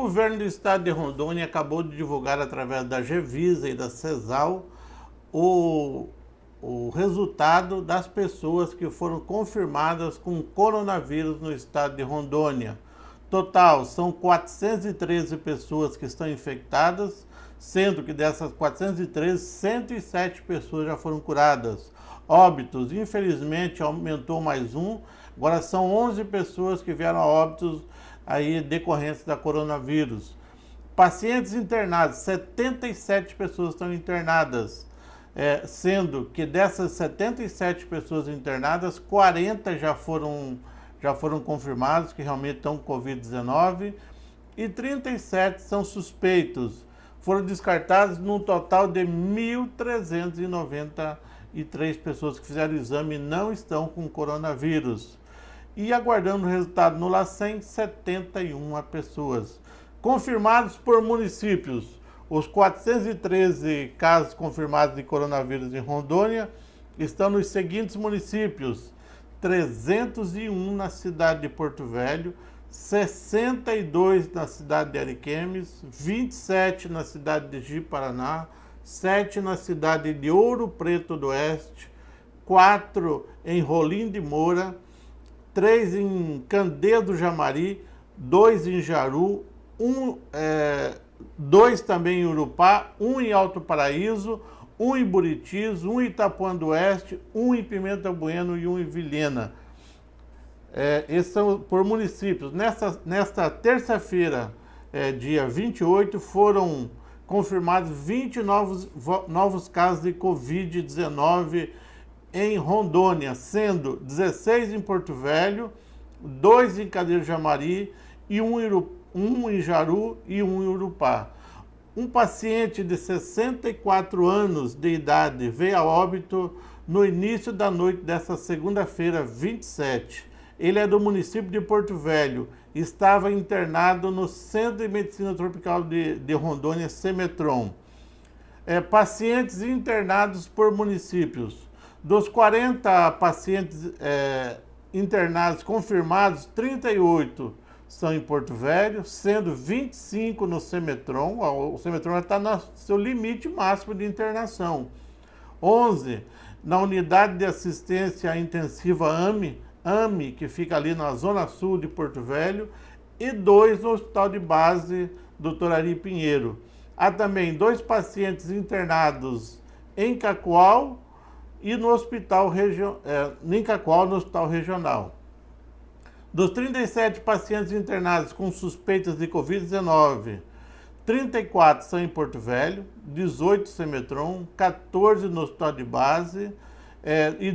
governo do estado de Rondônia acabou de divulgar através da Gevisa e da CESAL o resultado das pessoas que foram confirmadas com coronavírus no estado de Rondônia. Total, são 413 pessoas que estão infectadas, sendo que dessas 413, 107 pessoas já foram curadas. Óbitos, infelizmente, aumentou mais um, agora são 11 pessoas que vieram a óbitos aí decorrentes da coronavírus. Pacientes internados, 77 pessoas estão internadas, sendo que dessas 77 pessoas internadas, 40 já foram confirmados que realmente estão com Covid-19 e 37 são suspeitos. Foram descartados num total de 1.393 pessoas que fizeram o exame e não estão com coronavírus. E aguardando o resultado no LACEN, 71 pessoas. Confirmados por municípios, os 413 casos confirmados de coronavírus em Rondônia estão nos seguintes municípios: 301 na cidade de Porto Velho, 62 na cidade de Ariquemes, 27 na cidade de Ji-Paraná, 7 na cidade de Ouro Preto do Oeste, 4 em Rolim de Moura, 3 em Candeias do Jamari, 2 em Jaru, 2 também em Urupá, 1 em Alto Paraíso, 1 em Buritis, 1 em Itapuã do Oeste, 1 em Pimenta Bueno e 1 em Vilhena. Esses são por municípios. Nesta terça-feira, dia 28, foram confirmados 20 novos casos de Covid-19 em Rondônia, sendo 16 em Porto Velho, 2 em Candeias do Jamari, e 1 em Jaru e 1 em Urupá. Um paciente de 64 anos de idade veio a óbito no início da noite desta segunda-feira, 27. Ele é do município de Porto Velho, estava internado no Centro de Medicina Tropical de Rondônia, Semetron. Pacientes internados por municípios. Dos 40 pacientes internados confirmados, 38 são em Porto Velho, sendo 25 no Semetron. O Semetron está no seu limite máximo de internação. 11 na unidade de assistência intensiva AMI, que fica ali na zona sul de Porto Velho, e 2 no Hospital de Base Dr. Ari Pinheiro. Há também 2 pacientes internados em Cacoal e no Hospital Regional. Dos 37 pacientes internados com suspeitas de Covid-19, 34 são em Porto Velho, 18 Semetron, 14 no Hospital de Base e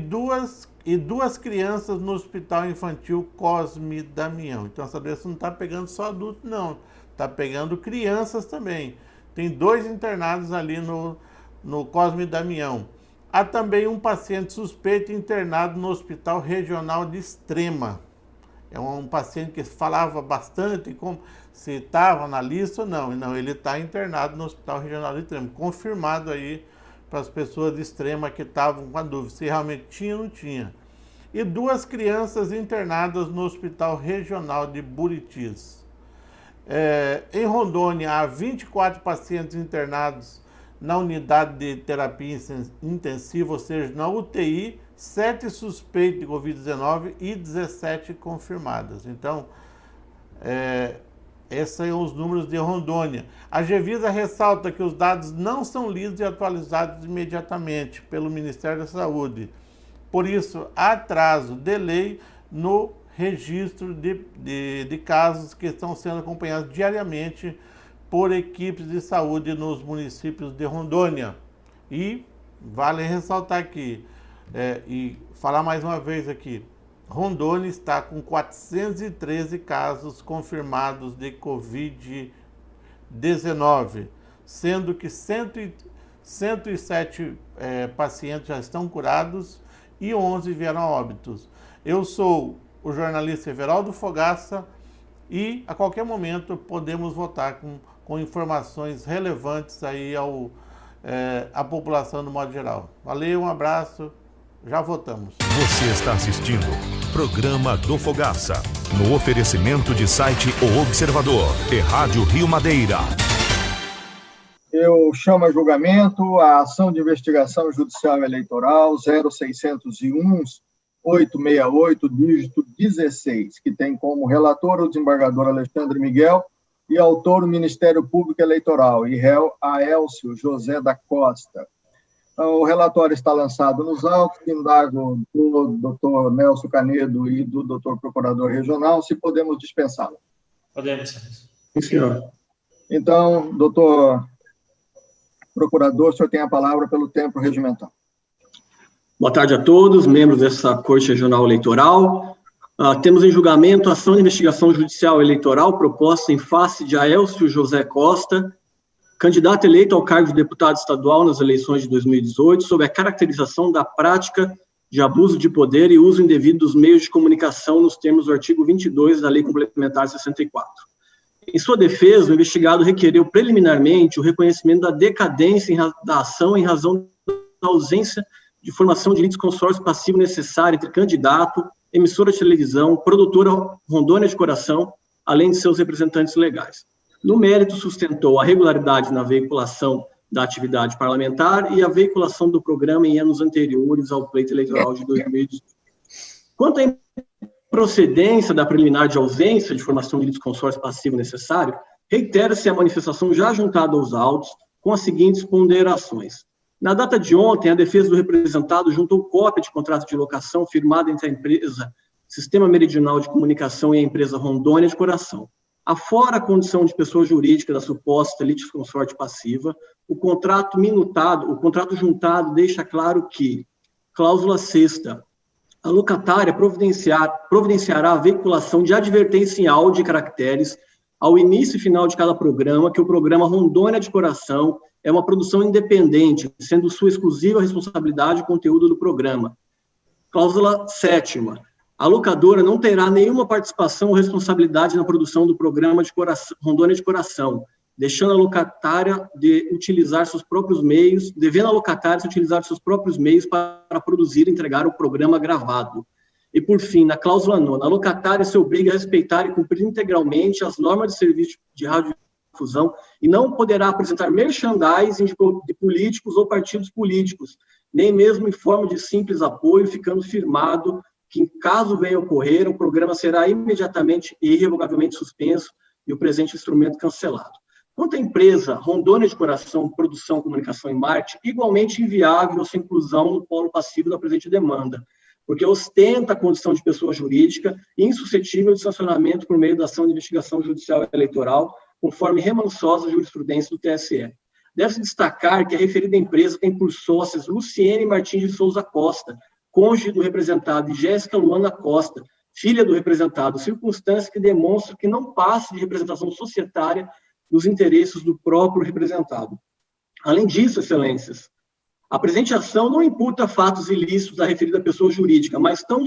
duas crianças no Hospital Infantil Cosme Damião. Então essa doença não está pegando só adultos, não. Está pegando crianças também. Tem 2 internados ali no Cosme Damião. Há também um paciente suspeito internado no Hospital Regional de Extrema. É um paciente que falava bastante se estava na lista ou não. Não, ele está internado no Hospital Regional de Extrema. Confirmado aí para as pessoas de Extrema que estavam com a dúvida se realmente tinha ou não tinha. E 2 crianças internadas no Hospital Regional de Buritis. Em Rondônia, há 24 pacientes internados na unidade de terapia intensiva, ou seja, na UTI, 7 suspeitos de Covid-19 e 17 confirmadas. Então, esses são os números de Rondônia. A Gevisa ressalta que os dados não são lidos e atualizados imediatamente pelo Ministério da Saúde. Por isso, há atraso, delay no registro de casos que estão sendo acompanhados diariamente por equipes de saúde nos municípios de Rondônia. E vale ressaltar aqui, e falar mais uma vez aqui, Rondônia está com 413 casos confirmados de Covid-19, sendo que 107 pacientes já estão curados e 11 vieram a óbitos. Eu sou o jornalista Everaldo Fogaça e a qualquer momento podemos voltar com informações relevantes aí à população do modo geral. Valeu, um abraço, já voltamos. Você está assistindo Programa do Fogaça. no oferecimento de site O Observador e Rádio Rio Madeira. Eu chamo a julgamento a ação de investigação judicial eleitoral 0601-868, dígito 16, que tem como relator o desembargador Alexandre Miguel e autor o Ministério Público Eleitoral e réu Aélcio José da Costa. O relatório está lançado nos autos, indago do doutor Nelson Canedo e do doutor Procurador Regional, se podemos dispensá-lo. Podemos. Sim, senhor. Então, doutor Procurador, o senhor tem a palavra pelo tempo regimental. Boa tarde a todos, membros dessa Corte Regional Eleitoral. Temos em julgamento a ação de investigação judicial eleitoral proposta em face de Aélcio José Costa, candidato eleito ao cargo de deputado estadual nas eleições de 2018, sob a caracterização da prática de abuso de poder e uso indevido dos meios de comunicação nos termos do artigo 22 da Lei Complementar 64. Em sua defesa, o investigado requereu preliminarmente o reconhecimento da decadência da ação em razão da ausência de formação de litisconsórcio passivo necessário entre candidato, emissora de televisão, produtora Rondônia de Coração, além de seus representantes legais. No mérito, sustentou a regularidade na veiculação da atividade parlamentar e a veiculação do programa em anos anteriores ao pleito eleitoral de 2018. Quanto à procedência da preliminar de ausência de formação de litisconsórcio passivo necessário, reitera-se a manifestação já juntada aos autos com as seguintes ponderações. Na data de ontem, a defesa do representado juntou cópia de contrato de locação firmado entre a empresa Sistema Meridional de Comunicação e a empresa Rondônia de Coração. Afora a condição de pessoa jurídica da suposta litisconsórcio passiva, o contrato juntado deixa claro que, cláusula 6ª, a locatária providenciará a veiculação de advertência em áudio e caracteres ao início e final de cada programa, que o programa Rondônia de Coração é uma produção independente, sendo sua exclusiva responsabilidade o conteúdo do programa. Cláusula 7ª. A locadora não terá nenhuma participação ou responsabilidade na produção do programa de Rondônia de Coração, devendo a locatária utilizar seus próprios meios para produzir e entregar o programa gravado. E, por fim, na cláusula 9ª, a locatária se obriga a respeitar e cumprir integralmente as normas de serviço de radiodifusão e não poderá apresentar merchandising de políticos ou partidos políticos, nem mesmo em forma de simples apoio, ficando firmado que, caso venha ocorrer, o programa será imediatamente e irrevogavelmente suspenso e o presente instrumento cancelado. Quanto à empresa Rondônia de Coração, Produção, Comunicação e Marketing, igualmente inviável sua inclusão no polo passivo da presente demanda, porque ostenta a condição de pessoa jurídica insuscetível de sancionamento por meio da ação de investigação judicial eleitoral, conforme remansosa jurisprudência do TSE. Deve-se destacar que a referida empresa tem por sócias Luciene Martins de Souza Costa, cônjuge do representado, e Jéssica Luana Costa, filha do representado, circunstância que demonstra que não passa de representação societária dos interesses do próprio representado. Além disso, excelências, a presente ação não imputa fatos ilícitos à referida pessoa jurídica, mas tão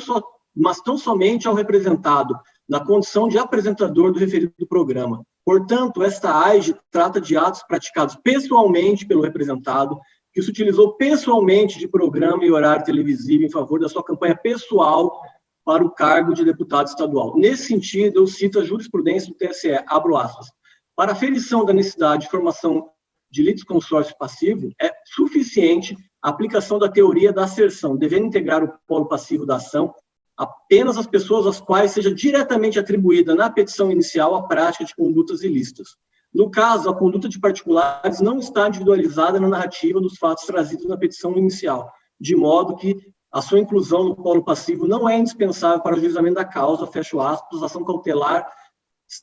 somente ao representado, na condição de apresentador do referido programa. Portanto, esta AIGE trata de atos praticados pessoalmente pelo representado, que se utilizou pessoalmente de programa e horário televisivo em favor da sua campanha pessoal para o cargo de deputado estadual. Nesse sentido, eu cito a jurisprudência do TSE, abro aspas, para a aferição da necessidade de formação de litisconsórcio passivo, é suficiente a aplicação da teoria da asserção, devendo integrar o polo passivo da ação apenas as pessoas às quais seja diretamente atribuída na petição inicial a prática de condutas ilícitas. No caso, a conduta de particulares não está individualizada na narrativa dos fatos trazidos na petição inicial, de modo que a sua inclusão no polo passivo não é indispensável para o juizamento da causa, fecho aspas, ação cautelar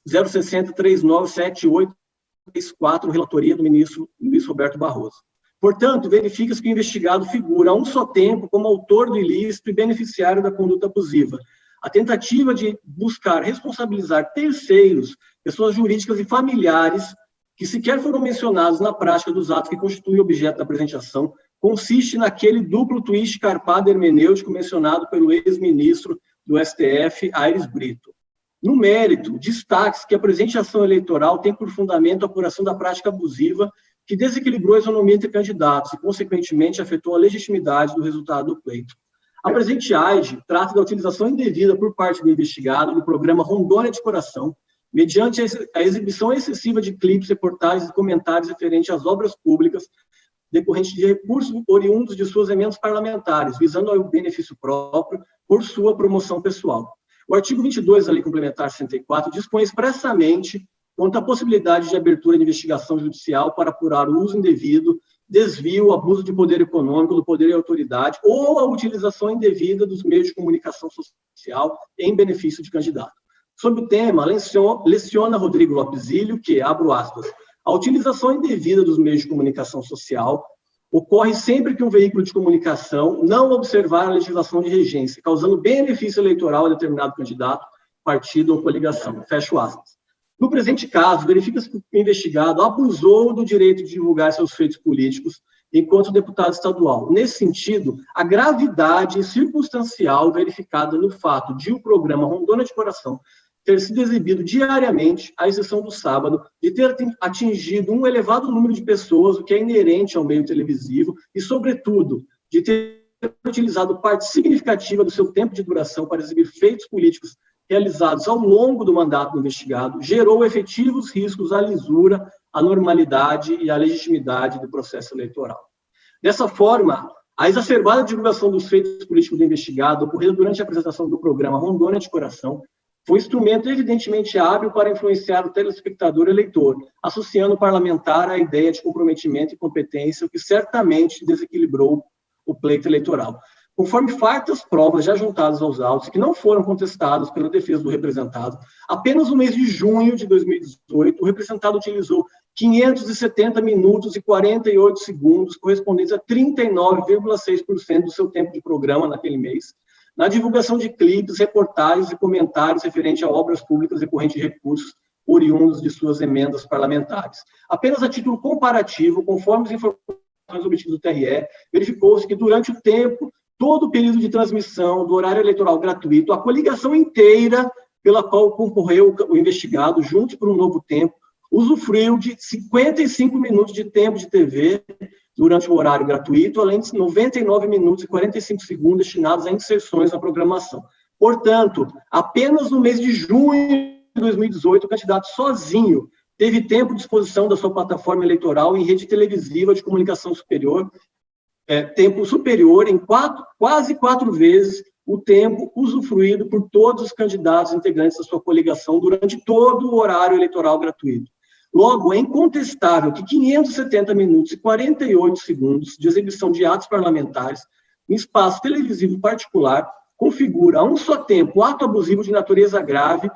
060397834, relatoria do ministro Luiz Roberto Barroso. Portanto, verifica-se que o investigado figura a um só tempo como autor do ilícito e beneficiário da conduta abusiva. A tentativa de buscar responsabilizar terceiros, pessoas jurídicas e familiares, que sequer foram mencionados na prática dos atos que constituem objeto da presente ação, consiste naquele duplo twist carpado hermenêutico mencionado pelo ex-ministro do STF, Aires Brito. No mérito, destaque-se que a presente ação eleitoral tem por fundamento a apuração da prática abusiva que desequilibrou a isonomia entre candidatos e, consequentemente, afetou a legitimidade do resultado do pleito. A presente AIDE trata da utilização indevida por parte do investigado do programa Rondônia de Coração, mediante a exibição excessiva de clipes, reportagens e comentários referentes às obras públicas decorrentes de recursos oriundos de suas emendas parlamentares, visando ao benefício próprio por sua promoção pessoal. O artigo 22 da Lei Complementar 64 dispõe expressamente quanto à possibilidade de abertura de investigação judicial para apurar o uso indevido, desvio, abuso de poder econômico, do poder e autoridade, ou a utilização indevida dos meios de comunicação social em benefício de candidato. Sobre o tema, leciona Rodrigo Lopes Ilho que, abro aspas, a utilização indevida dos meios de comunicação social ocorre sempre que um veículo de comunicação não observar a legislação de regência, causando benefício eleitoral a determinado candidato, partido ou coligação. Fecho aspas. No presente caso, verifica-se que o investigado abusou do direito de divulgar seus feitos políticos enquanto deputado estadual. Nesse sentido, a gravidade circunstancial verificada no fato de o programa Rondônia de Coração ter sido exibido diariamente, à exceção do sábado, de ter atingido um elevado número de pessoas, o que é inerente ao meio televisivo, e, sobretudo, de ter utilizado parte significativa do seu tempo de duração para exibir feitos políticos realizados ao longo do mandato do investigado, gerou efetivos riscos à lisura, à normalidade e à legitimidade do processo eleitoral. Dessa forma, a exacerbada divulgação dos feitos políticos do investigado, ocorrida durante a apresentação do programa Rondônia de Coração, foi um instrumento evidentemente hábil para influenciar o telespectador eleitor, associando o parlamentar à ideia de comprometimento e competência, o que certamente desequilibrou o pleito eleitoral. Conforme fartas provas já juntadas aos autos, que não foram contestados pela defesa do representado, apenas no mês de junho de 2018, o representado utilizou 570 minutos e 48 segundos, correspondentes a 39,6% do seu tempo de programa naquele mês, na divulgação de clipes, reportagens e comentários referentes a obras públicas decorrentes de recursos oriundos de suas emendas parlamentares. Apenas a título comparativo, conforme as informações obtidas do TRE, verificou-se que durante o tempo, todo o período de transmissão do horário eleitoral gratuito, a coligação inteira pela qual concorreu o investigado, Juntos por um Novo Tempo, usufruiu de 55 minutos de tempo de TV durante o horário gratuito, além de 99 minutos e 45 segundos destinados a inserções na programação. Portanto, apenas no mês de junho de 2018, o candidato sozinho teve tempo de exposição da sua plataforma eleitoral em rede televisiva de comunicação superior, tempo superior em quase 4 vezes o tempo usufruído por todos os candidatos integrantes da sua coligação durante todo o horário eleitoral gratuito. Logo, é incontestável que 570 minutos e 48 segundos de exibição de atos parlamentares em espaço televisivo particular configura, a um só tempo, ato abusivo de natureza grave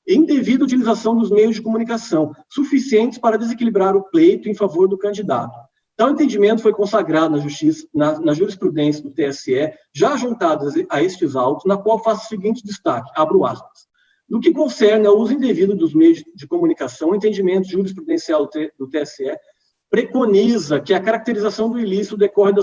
e indevida utilização dos meios de comunicação, suficientes para desequilibrar o pleito em favor do candidato. Tal entendimento foi consagrado na justiça, na jurisprudência do TSE, já juntado a estes autos, na qual faço o seguinte destaque, abro aspas. No que concerne ao uso indevido dos meios de comunicação, o entendimento jurisprudencial do TSE preconiza que a caracterização do ilícito decorre da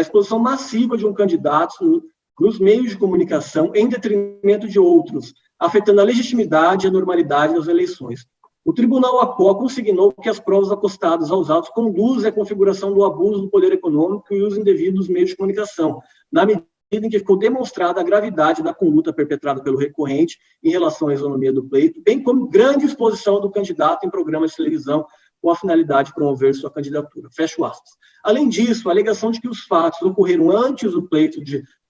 exposição massiva de um candidato nos meios de comunicação em detrimento de outros, afetando a legitimidade e a normalidade das eleições. O Tribunal ACO consignou que as provas acostadas aos autos conduzem à configuração do abuso do poder econômico e uso indevido dos meios de comunicação, na medida em que ficou demonstrada a gravidade da conduta perpetrada pelo recorrente em relação à isonomia do pleito, bem como grande exposição do candidato em programas de televisão com a finalidade de promover sua candidatura. Fecho aspas. Além disso, a alegação de que os fatos ocorreram antes do pleito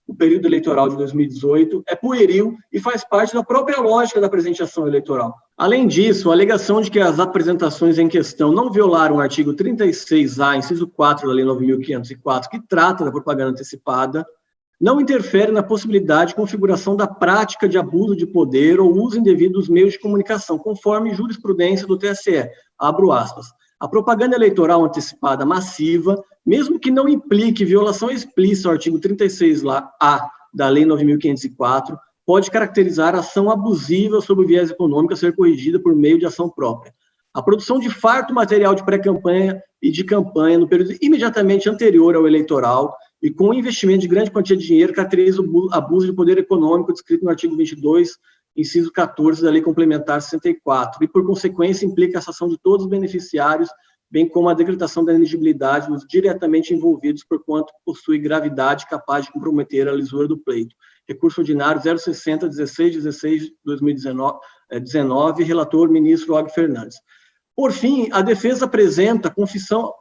do período eleitoral de 2018 é pueril e faz parte da própria lógica da presente ação eleitoral. Além disso, a alegação de que as apresentações em questão não violaram o artigo 36A, inciso 4 da Lei 9.504, que trata da propaganda antecipada, não interfere na possibilidade de configuração da prática de abuso de poder ou uso indevido dos meios de comunicação, conforme jurisprudência do TSE. Abro aspas. A propaganda eleitoral antecipada massiva, mesmo que não implique violação explícita ao artigo 36A da Lei 9.504, pode caracterizar ação abusiva sob o viés econômico a ser corrigida por meio de ação própria. A produção de farto material de pré-campanha e de campanha no período imediatamente anterior ao eleitoral e com o investimento de grande quantia de dinheiro caracteriza o abuso de poder econômico descrito no artigo 22, inciso 14 da Lei Complementar 64, e, por consequência, implica a cessação de todos os beneficiários bem como a decretação da inelegibilidade dos diretamente envolvidos, por quanto possui gravidade capaz de comprometer a lisura do pleito. Recurso ordinário 060-1616-2019, relator ministro Og Fernandes. Por fim, a defesa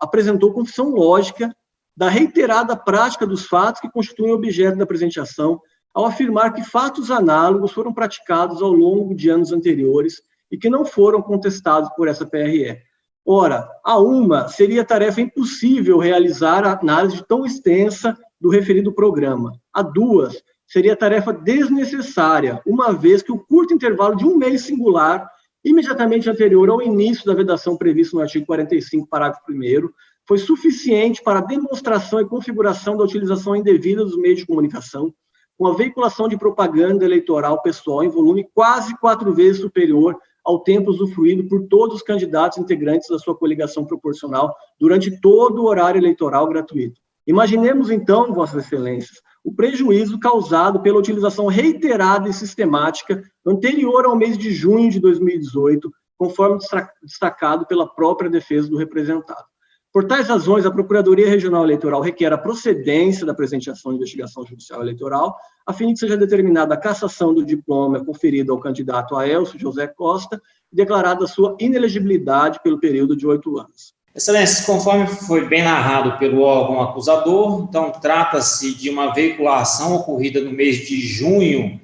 apresentou confissão lógica da reiterada prática dos fatos que constituem objeto da presente ação, ao afirmar que fatos análogos foram praticados ao longo de anos anteriores e que não foram contestados por essa PRE. Ora, a uma, seria tarefa impossível realizar a análise tão extensa do referido programa. A duas, seria tarefa desnecessária, uma vez que o curto intervalo de um mês singular, imediatamente anterior ao início da vedação prevista no artigo 45, parágrafo 1º, foi suficiente para a demonstração e configuração da utilização indevida dos meios de comunicação, com a veiculação de propaganda eleitoral pessoal em volume quase 4 vezes superior ao tempo usufruído por todos os candidatos integrantes da sua coligação proporcional durante todo o horário eleitoral gratuito. Imaginemos, então, Vossas Excelências, o prejuízo causado pela utilização reiterada e sistemática anterior ao mês de junho de 2018, conforme destacado pela própria defesa do representado. Por tais razões, a Procuradoria Regional Eleitoral requer a procedência da presente ação de investigação judicial eleitoral, a fim de que seja determinada a cassação do diploma conferido ao candidato Aélcio José Costa e declarada sua inelegibilidade pelo período de 8 anos. Excelências, conforme foi bem narrado pelo órgão acusador, então trata-se de uma veiculação ocorrida no mês de junho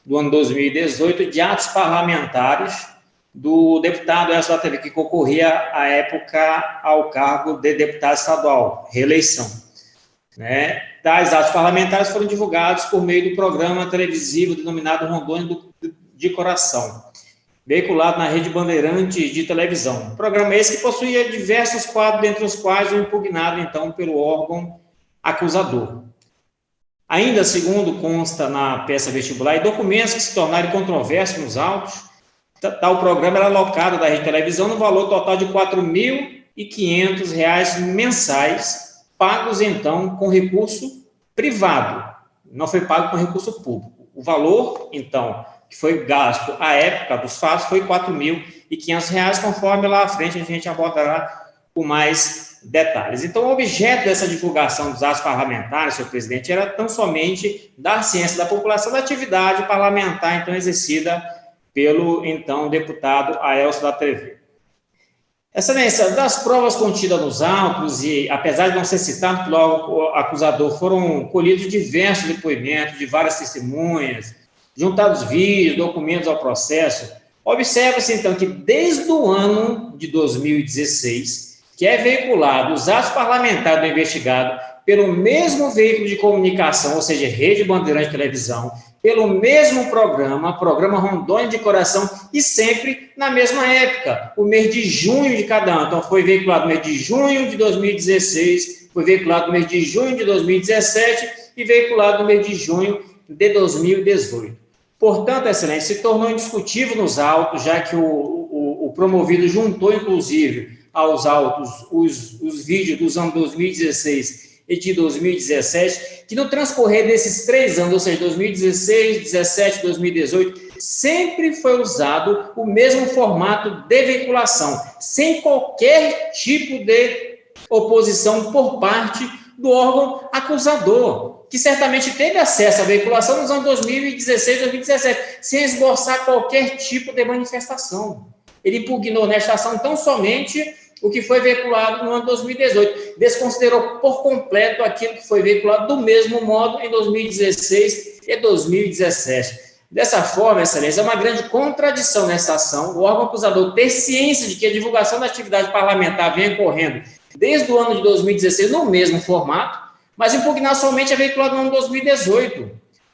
do ano 2018 de atos parlamentares do deputado Aélcio da TV, que concorria à época ao cargo de deputado estadual, reeleição. Tais atos parlamentares foram divulgados por meio do programa televisivo denominado Rondônia de Coração, veiculado na Rede Bandeirantes de televisão. Programa esse que possuía diversos quadros, dentre os quais o impugnado, então, pelo órgão acusador. Ainda, segundo consta na peça vestibular, e documentos que se tornaram controversos nos autos, tal programa era alocado da Rede Televisão no valor total de R$ 4.500 mensais, pagos, então, com recurso privado. Não foi pago com recurso público. O valor, então, que foi gasto à época dos fatos foi R$ 4.500, conforme lá à frente a gente abordará com mais detalhes. Então, o objeto dessa divulgação dos atos parlamentares, senhor presidente, era tão somente dar ciência da população da atividade parlamentar, então, exercida pelo, então, deputado Aélcio da TV. Excelência, das provas contidas nos autos, e apesar de não ser citado pelo órgão acusador, foram colhidos diversos depoimentos de várias testemunhas, juntados vídeos, documentos ao processo. Observa-se, então, que desde o ano de 2016, que é veiculado os atos parlamentares do investigado pelo mesmo veículo de comunicação, ou seja, Rede Bandeirantes de televisão, pelo mesmo programa Rondônia de Coração, e sempre na mesma época, o mês de junho de cada ano. Então, foi veiculado no mês de junho de 2016, foi veiculado no mês de junho de 2017 e veiculado no mês de junho de 2018. Portanto, Excelência, se tornou indiscutível nos autos, já que o promovido juntou, inclusive, aos autos os vídeos dos anos 2016 e de 2017, que no transcorrer desses 3 anos, ou seja, 2016, 2017, 2018, sempre foi usado o mesmo formato de veiculação, sem qualquer tipo de oposição por parte do órgão acusador, que certamente teve acesso à veiculação nos anos 2016 e 2017, sem esboçar qualquer tipo de manifestação. Ele impugnou nesta ação tão somente o que foi veiculado no ano 2018, desconsiderou por completo aquilo que foi veiculado do mesmo modo em 2016 e 2017. Dessa forma, Excelência, é uma grande contradição nessa ação, o órgão acusador ter ciência de que a divulgação da atividade parlamentar vem ocorrendo desde o ano de 2016 no mesmo formato, mas impugnar somente a veiculada no ano 2018.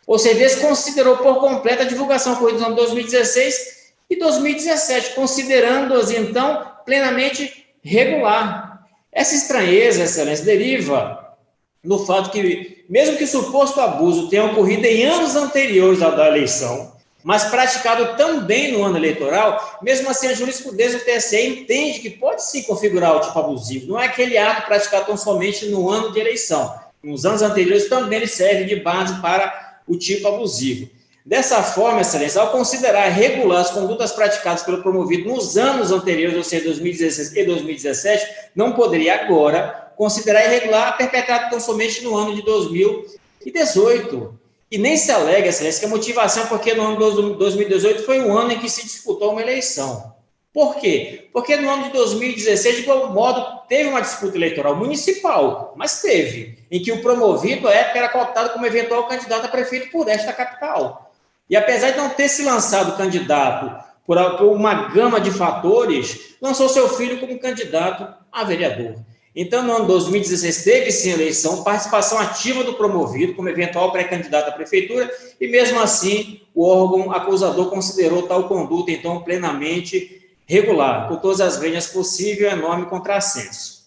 Ou seja, desconsiderou por completo a divulgação ocorrida no ano 2016 e 2017, considerando-as, então, plenamente regular. Essa estranheza, Excelência, deriva no fato que, mesmo que o suposto abuso tenha ocorrido em anos anteriores à da eleição, mas praticado também no ano eleitoral, mesmo assim a jurisprudência do TSE entende que pode sim configurar o tipo abusivo. Não é aquele ato praticado tão somente no ano de eleição. Nos anos anteriores também ele serve de base para o tipo abusivo. Dessa forma, Excelência, ao considerar regular as condutas praticadas pelo promovido nos anos anteriores, ou seja, 2016 e 2017, não poderia agora considerar irregular a perpetrada tão somente no ano de 2018. E nem se alega, Excelência, que a motivação é porque no ano de 2018 foi o ano em que se disputou uma eleição. Por quê? Porque no ano de 2016, de igual modo, teve uma disputa eleitoral municipal, mas teve, em que o promovido, à época, era cotado como eventual candidato a prefeito por esta capital. E apesar de não ter se lançado candidato por uma gama de fatores, lançou seu filho como candidato a vereador. Então, no ano de 2016, teve sim eleição, participação ativa do promovido como eventual pré-candidato à prefeitura, e mesmo assim, o órgão acusador considerou tal conduta, então, plenamente regular, com todas as venhas possíveis, enorme contrassenso.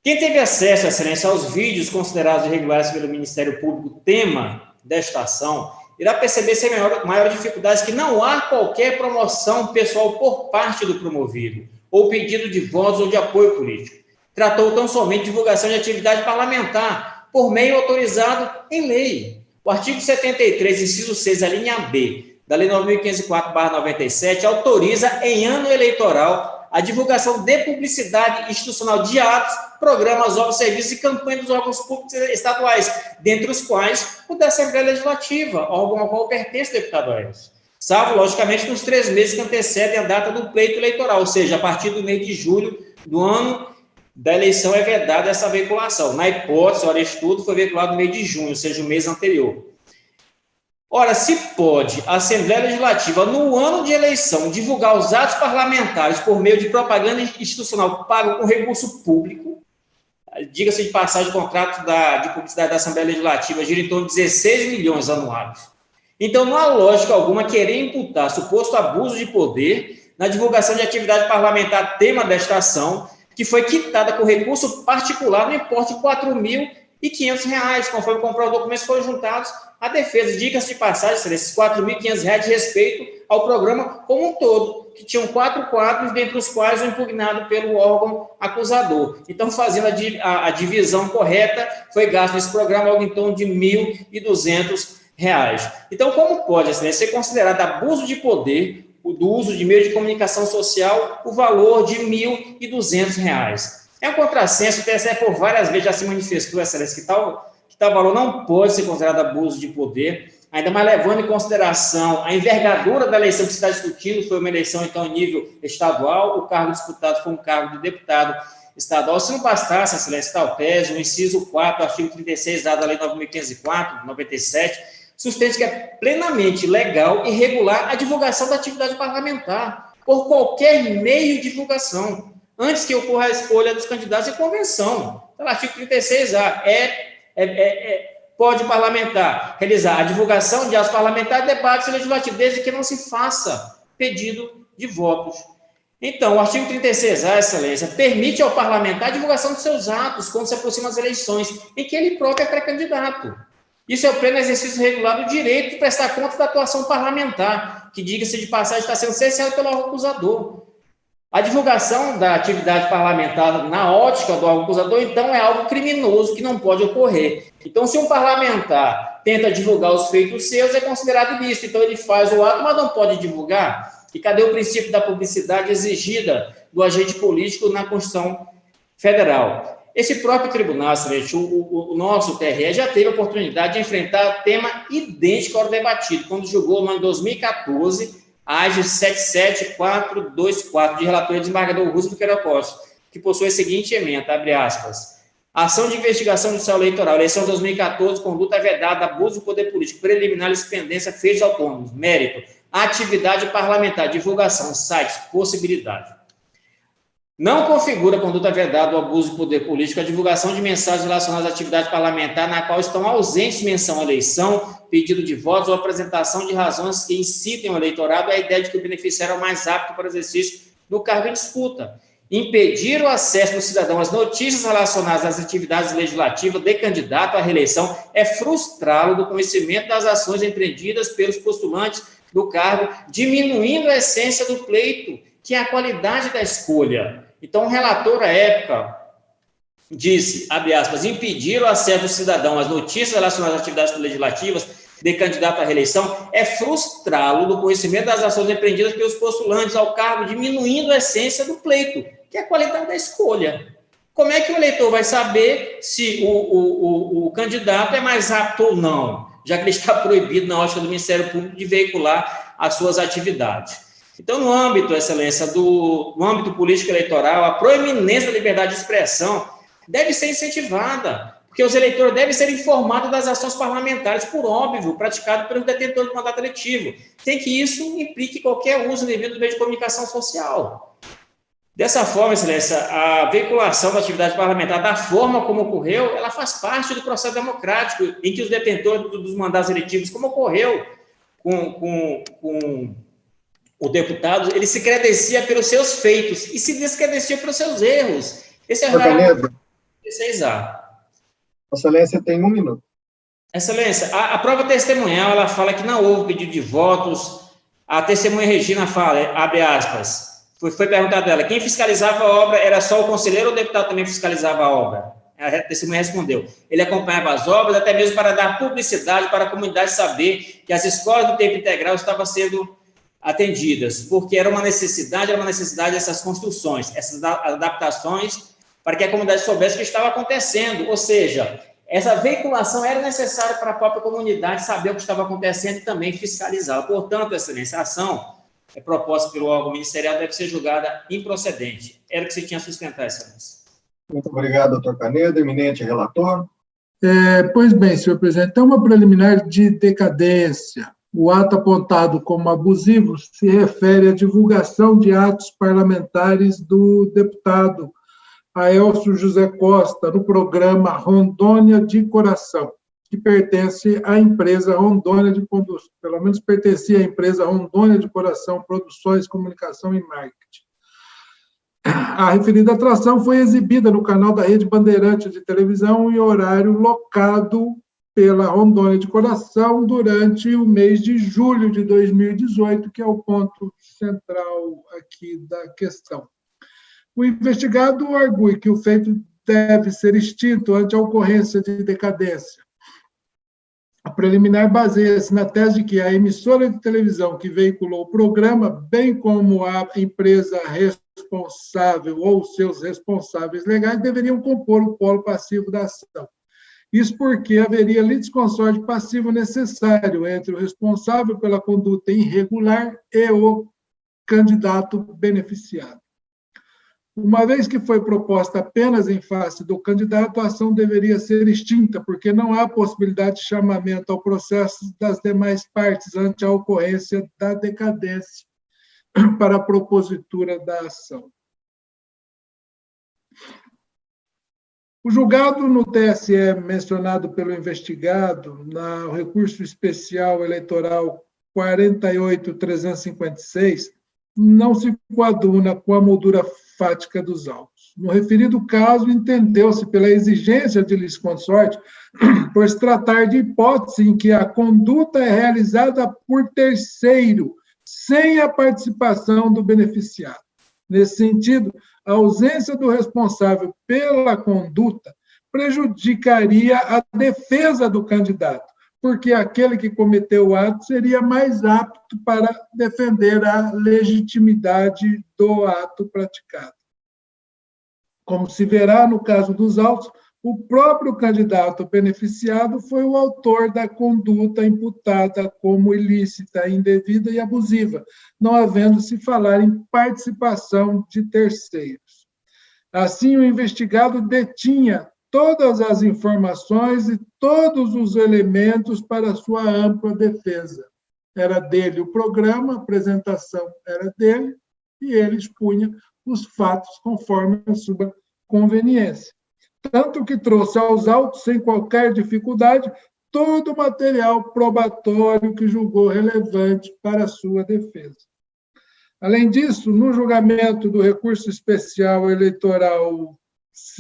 Quem teve acesso, Excelência, aos vídeos considerados irregulares pelo Ministério Público, tema desta ação, irá perceber sem maior dificuldade que não há qualquer promoção pessoal por parte do promovido, ou pedido de votos ou de apoio político. Tratou tão somente de divulgação de atividade parlamentar, por meio autorizado em lei. O artigo 73, inciso 6, a linha B, da Lei 9.504/97, autoriza, em ano eleitoral, a divulgação de publicidade institucional de atos, programas, obras, serviços e campanhas dos órgãos públicos estaduais, dentre os quais o da Assembleia Legislativa, órgão ao qual pertence o deputado Aécio. Salvo, logicamente, nos 3 meses que antecedem a data do pleito eleitoral, ou seja, a partir do mês de julho do ano da eleição é vedada essa veiculação. Na hipótese, ora estudo, foi veiculado no mês de junho, ou seja, o mês anterior. Ora, se pode a Assembleia Legislativa, no ano de eleição, divulgar os atos parlamentares por meio de propaganda institucional pago com recurso público, diga-se de passagem, o contrato de publicidade da Assembleia Legislativa gira em torno de 16 milhões anuais. Então, não há lógica alguma querer imputar suposto abuso de poder na divulgação de atividade parlamentar tema desta ação, que foi quitada com recurso particular no importe de R$ 4.500, conforme comprovou os documentos que foram juntados à defesa. Diga-se de passagem, esses R$ 4.500 de respeito ao programa como um todo, que tinham 4 quadros, dentre os quais o impugnado pelo órgão acusador. Então, fazendo a divisão correta, foi gasto nesse programa algo em torno de R$ 1.200. Então, como pode ser considerado abuso de poder do uso de meio de comunicação social o valor de R$ 1.200? É um contrassenso, o TSE por várias vezes já se manifestou, Excelência, que tal valor não pode ser considerado abuso de poder, ainda mais levando em consideração a envergadura da eleição que se está discutindo. Foi uma eleição, então, em nível estadual, o cargo disputado foi um cargo de deputado estadual. Se não bastasse, Excelência, tal tese, o inciso 4, artigo 36, da Lei 9.504, 97, sustenta que é plenamente legal e regular a divulgação da atividade parlamentar, por qualquer meio de divulgação, antes que ocorra a escolha dos candidatos em convenção. Então, artigo 36A, pode o parlamentar realizar a divulgação de atos parlamentares, debates legislativos, desde que não se faça pedido de votos. Então, o artigo 36A, Excelência, permite ao parlamentar a divulgação de seus atos quando se aproximam as eleições, em que ele próprio é pré-candidato. Isso é o pleno exercício regular do direito de prestar conta da atuação parlamentar, que, diga-se de passagem, está sendo cerceado pelo órgão acusador. A divulgação da atividade parlamentar na ótica do órgão acusador, então, é algo criminoso que não pode ocorrer. Então, se um parlamentar tenta divulgar os feitos seus, é considerado ilícito. Então, ele faz o ato, mas não pode divulgar. E cadê o princípio da publicidade exigida do agente político na Constituição Federal? Esse próprio tribunal, o nosso TRE, já teve a oportunidade de enfrentar tema idêntico ao debatido, quando julgou no ano de 2014 a AGE 77424, de relator desembargador Rússio do Queiroz Costa, que possui a seguinte ementa, abre aspas, ação de investigação judicial eleitoral, eleição de 2014, conduta vedada, abuso de poder político, preliminar, lispendência, feitos autônomos, mérito, atividade parlamentar, divulgação, sites, possibilidade. Não configura conduta vedada ou abuso de poder político a divulgação de mensagens relacionadas à atividade parlamentar na qual estão ausentes menção à eleição, pedido de votos ou apresentação de razões que incitem o eleitorado a ideia de que o beneficiário é o mais apto para o exercício do cargo em disputa. Impedir o acesso do cidadão às notícias relacionadas às atividades legislativas de candidato à reeleição é frustrá-lo do conhecimento das ações empreendidas pelos postulantes do cargo, diminuindo a essência do pleito, que é a qualidade da escolha. Então, o relator, à época, disse, abre aspas, impedir o acesso do cidadão às notícias relacionadas às atividades legislativas de candidato à reeleição é frustrá-lo do conhecimento das ações empreendidas pelos postulantes ao cargo, diminuindo a essência do pleito, que é a qualidade da escolha. Como é que o eleitor vai saber se o candidato é mais apto ou não, já que ele está proibido, na ótica do Ministério Público, de veicular as suas atividades? Então, no âmbito, Excelência, no âmbito político eleitoral, a proeminência da liberdade de expressão deve ser incentivada, porque os eleitores devem ser informados das ações parlamentares, por óbvio, praticadas pelos detentores do mandato eletivo, sem que isso implique qualquer uso devido do meio de comunicação social. Dessa forma, Excelência, a veiculação da atividade parlamentar, da forma como ocorreu, ela faz parte do processo democrático, em que os detentores dos mandatos eletivos, como ocorreu com o deputado, ele se credencia pelos seus feitos e se descredencia pelos seus erros. Esse é o real 16A. Excelência, tem 1 minuto. Excelência, a prova testemunhal, ela fala que não houve pedido de votos. A testemunha Regina fala, abre aspas, foi perguntado dela, quem fiscalizava a obra era só o conselheiro ou o deputado também fiscalizava a obra? A testemunha respondeu, ele acompanhava as obras, até mesmo para dar publicidade para a comunidade saber que as escolas do tempo integral estavam sendo atendidas, porque era uma necessidade dessas construções, essas adaptações, para que a comunidade soubesse o que estava acontecendo, ou seja, essa veiculação era necessária para a própria comunidade saber o que estava acontecendo e também fiscalizá-la. Portanto, Excelência, a ação proposta pelo órgão ministerial deve ser julgada improcedente. Era o que você tinha a sustentar, Excelência. Muito obrigado, doutor Canedo, eminente relator. Pois bem, senhor presidente, então uma preliminar de decadência. O ato apontado como abusivo se refere à divulgação de atos parlamentares do deputado Aélcio José Costa no programa Rondônia de Coração, que pertence à empresa Rondônia de Condução, pelo menos pertencia à empresa Rondônia de Coração, Produções, Comunicação e Marketing. A referida atração foi exibida no canal da Rede Bandeirante de televisão em horário locado pela Rondônia de Coração durante o mês de julho de 2018, que é o ponto central aqui da questão. O investigado argue que o feito deve ser extinto ante a ocorrência de decadência. A preliminar baseia-se na tese de que a emissora de televisão que veiculou o programa, bem como a empresa responsável ou seus responsáveis legais, deveriam compor o polo passivo da ação. Isso porque haveria litisconsórdio passivo necessário entre o responsável pela conduta irregular e o candidato beneficiado. Uma vez que foi proposta apenas em face do candidato, a ação deveria ser extinta, porque não há possibilidade de chamamento ao processo das demais partes ante a ocorrência da decadência para a propositura da ação. O julgado no TSE mencionado pelo investigado, no recurso especial eleitoral 48.356, não se coaduna com a moldura fática dos autos. No referido caso, entendeu-se pela exigência de litisconsórdio por se tratar de hipótese em que a conduta é realizada por terceiro, sem a participação do beneficiado. Nesse sentido, a ausência do responsável pela conduta prejudicaria a defesa do candidato, porque aquele que cometeu o ato seria mais apto para defender a legitimidade do ato praticado. Como se verá no caso dos autos, o próprio candidato beneficiado foi o autor da conduta imputada como ilícita, indevida e abusiva, não havendo se falar em participação de terceiros. Assim, o investigado detinha todas as informações e todos os elementos para sua ampla defesa. Era dele o programa, a apresentação era dele, e ele expunha os fatos conforme a sua conveniência. Tanto que trouxe aos autos, sem qualquer dificuldade, todo o material probatório que julgou relevante para a sua defesa. Além disso, no julgamento do recurso especial eleitoral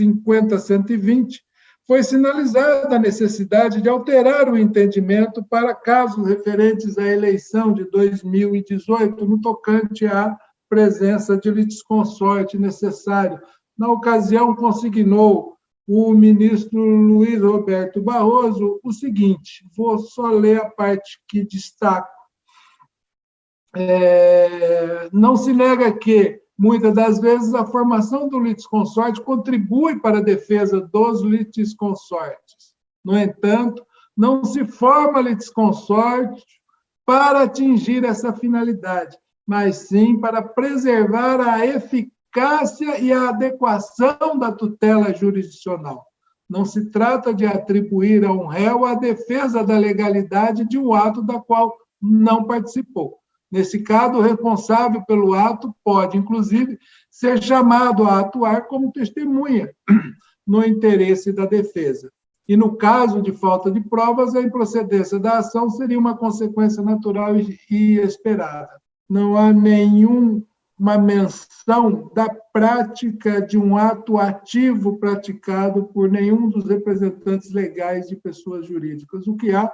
50.120, foi sinalizada a necessidade de alterar o entendimento para casos referentes à eleição de 2018, no tocante à presença de litisconsórcio necessário. Na ocasião, consignou o ministro Luiz Roberto Barroso o seguinte, vou só ler a parte que destaco. Não se nega que, muitas das vezes, a formação do litisconsorte contribui para a defesa dos litisconsortes. No entanto, não se forma litisconsorte para atingir essa finalidade, mas sim para preservar a eficácia e a adequação da tutela jurisdicional. Não se trata de atribuir a um réu a defesa da legalidade de um ato da qual não participou. Nesse caso, o responsável pelo ato pode, inclusive, ser chamado a atuar como testemunha no interesse da defesa. E, no caso de falta de provas, a improcedência da ação seria uma consequência natural e esperada. Não há nenhuma menção da prática de um ato ativo praticado por nenhum dos representantes legais de pessoas jurídicas. O que há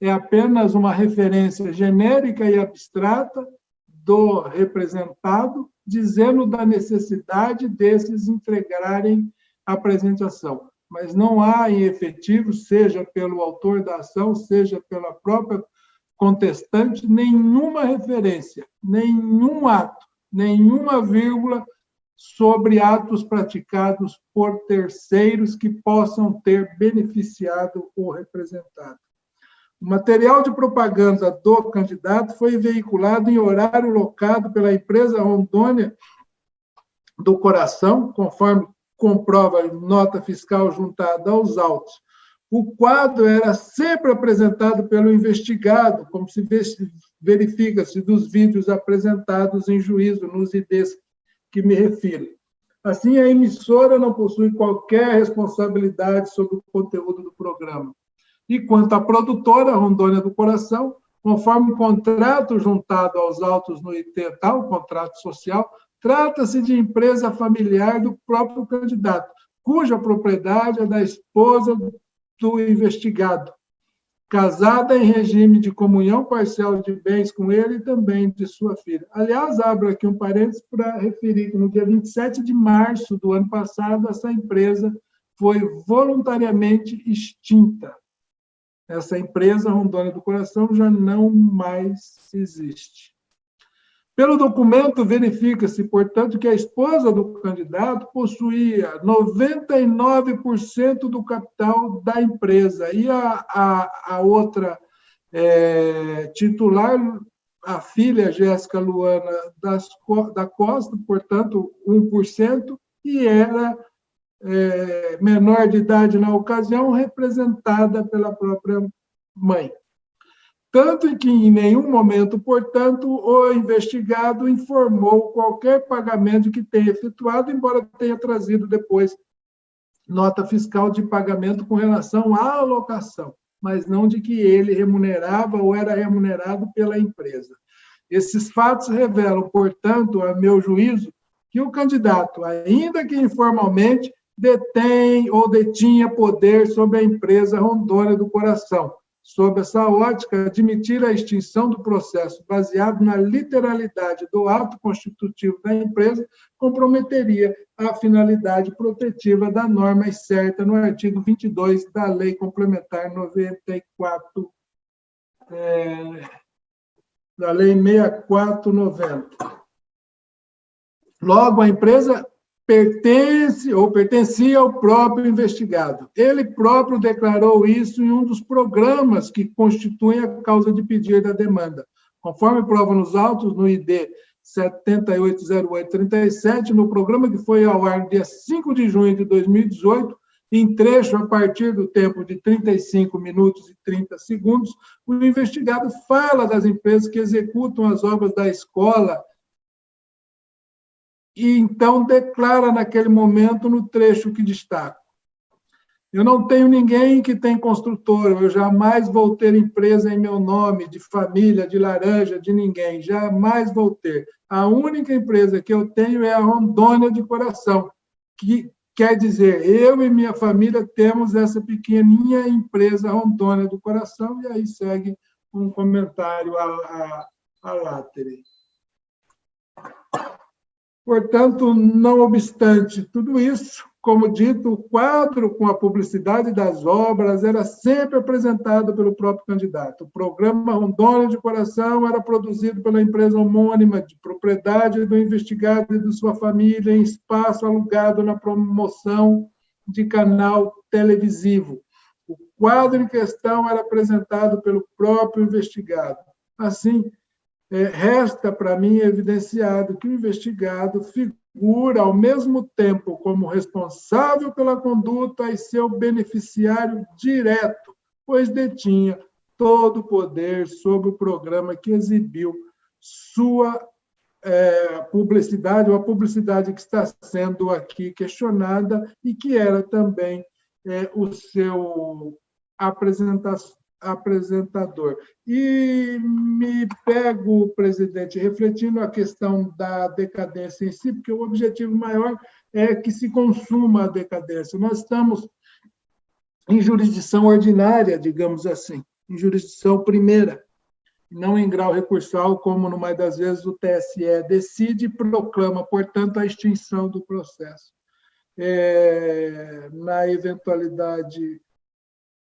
é apenas uma referência genérica e abstrata do representado, dizendo da necessidade desses entregarem a apresentação. Mas não há em efetivo, seja pelo autor da ação, seja pela própria contestante, nenhuma referência, nenhum ato, nenhuma vírgula sobre atos praticados por terceiros que possam ter beneficiado o representado. O material de propaganda do candidato foi veiculado em horário locado pela empresa Rondônia do Coração, conforme comprova a nota fiscal juntada aos autos. O quadro era sempre apresentado pelo investigado, como se verifica-se dos vídeos apresentados em juízo nos IDs que me refiro. Assim, a emissora não possui qualquer responsabilidade sobre o conteúdo do programa. E quanto à produtora Rondônia do Coração, conforme o contrato juntado aos autos no IT tal, contrato social, trata-se de empresa familiar do próprio candidato, cuja propriedade é da esposa do investigado, casada em regime de comunhão parcial de bens com ele e também de sua filha. Aliás, abro aqui um parênteses para referir que no dia 27 de março do ano passado, essa empresa foi voluntariamente extinta. Essa empresa, Rondônia do Coração, já não mais existe. Pelo documento, verifica-se, portanto, que a esposa do candidato possuía 99% do capital da empresa e a outra titular, a filha Jéssica Luana da Costa, portanto, 1%, e era menor de idade na ocasião, representada pela própria mãe. Tanto que, em nenhum momento, portanto, o investigado informou qualquer pagamento que tenha efetuado, embora tenha trazido depois nota fiscal de pagamento com relação à alocação, mas não de que ele remunerava ou era remunerado pela empresa. Esses fatos revelam, portanto, a meu juízo, que o candidato, ainda que informalmente, detém ou detinha poder sobre a empresa Rondônia do Coração. Sob essa ótica, admitir a extinção do processo baseado na literalidade do ato constitutivo da empresa comprometeria a finalidade protetiva da norma excerta no artigo 22 da Lei Complementar 94, da Lei 6490. Logo, a empresa pertence ou pertencia ao próprio investigado. Ele próprio declarou isso em um dos programas que constituem a causa de pedir da demanda. Conforme prova nos autos, no ID 780837, no programa que foi ao ar no dia 5 de junho de 2018, em trecho a partir do tempo de 35 minutos e 30 segundos, o investigado fala das empresas que executam as obras da escola e então declara naquele momento no trecho que destaco: eu não tenho ninguém que tem construtora, eu jamais vou ter empresa em meu nome, de família, de laranja, de ninguém, jamais vou ter. A única empresa que eu tenho é a Rondônia de Coração, que quer dizer, eu e minha família temos essa pequenininha empresa Rondônia do Coração, e aí segue um comentário a látere. Portanto, não obstante tudo isso, como dito, o quadro com a publicidade das obras era sempre apresentado pelo próprio candidato. O programa Rondônia de Coração era produzido pela empresa homônima, de propriedade do investigado e de sua família, em espaço alugado na promoção de canal televisivo. O quadro em questão era apresentado pelo próprio investigado. Assim, resta para mim evidenciado que o investigado figura ao mesmo tempo como responsável pela conduta e seu beneficiário direto, pois detinha todo o poder sobre o programa que exibiu sua publicidade, ou a publicidade que está sendo aqui questionada e que era também o seu apresentador. E me pego, presidente, refletindo a questão da decadência em si, porque o objetivo maior é que se consuma a decadência. Nós estamos em jurisdição ordinária, digamos assim, em jurisdição primeira, não em grau recursal, como, no mais das vezes, o TSE decide e proclama, portanto, a extinção do processo. Na eventualidade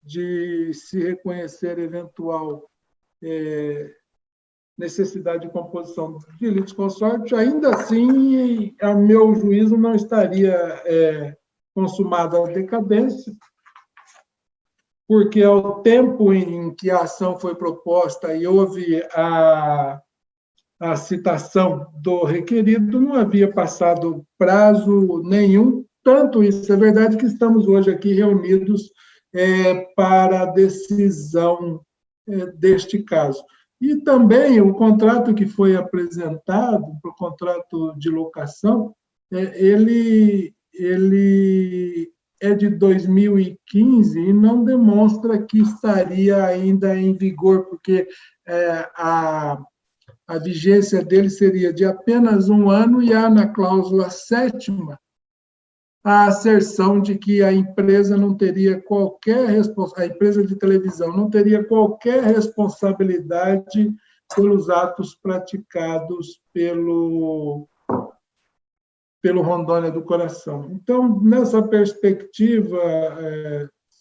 de se reconhecer eventual necessidade de composição de litisconsórcio, ainda assim, a meu juízo, não estaria consumada a decadência, porque ao tempo em que a ação foi proposta e houve a citação do requerido, não havia passado prazo nenhum, tanto isso é verdade que estamos hoje aqui reunidos para a decisão deste caso. E também o contrato que foi apresentado, o contrato de locação, ele é de 2015 e não demonstra que estaria ainda em vigor, porque a vigência dele seria de apenas 1 ano e há na cláusula 7ª a asserção de que a empresa não teria a empresa de televisão não teria qualquer responsabilidade pelos atos praticados pelo Rondônia do Coração. Então, nessa perspectiva,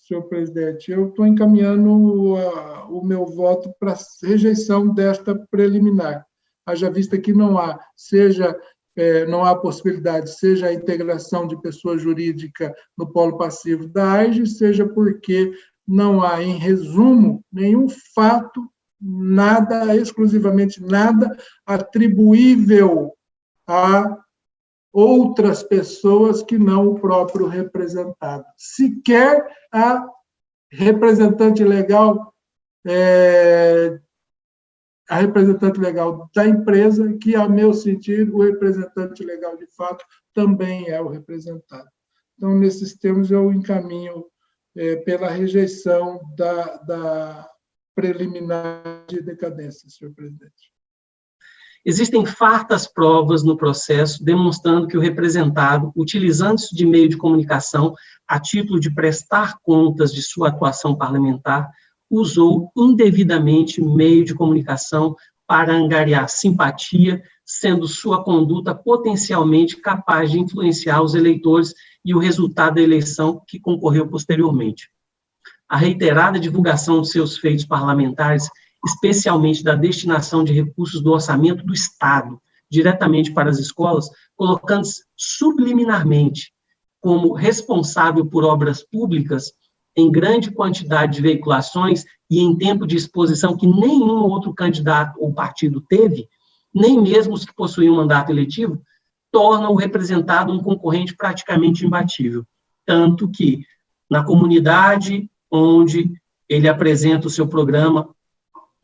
senhor presidente, eu estou encaminhando o meu voto para rejeição desta preliminar, haja vista que não há possibilidade, seja a integração de pessoa jurídica no polo passivo da AIGE, seja porque não há, em resumo, nenhum fato, nada, exclusivamente nada, atribuível a outras pessoas que não o próprio representado. Sequer a representante legal da empresa, que, a meu sentir, o representante legal de fato também é o representado. Então, nesses termos, eu encaminho pela rejeição da preliminar de decadência, senhor presidente. Existem fartas provas no processo demonstrando que o representado, utilizando-se de meio de comunicação a título de prestar contas de sua atuação parlamentar, usou indevidamente meio de comunicação para angariar simpatia, sendo sua conduta potencialmente capaz de influenciar os eleitores e o resultado da eleição que concorreu posteriormente. A reiterada divulgação de seus feitos parlamentares, especialmente da destinação de recursos do orçamento do Estado diretamente para as escolas, colocando-se subliminarmente como responsável por obras públicas em grande quantidade de veiculações e em tempo de exposição que nenhum outro candidato ou partido teve, nem mesmo os que possuíam mandato eletivo, tornam o representado um concorrente praticamente imbatível. Tanto que, na comunidade onde ele apresenta o seu programa,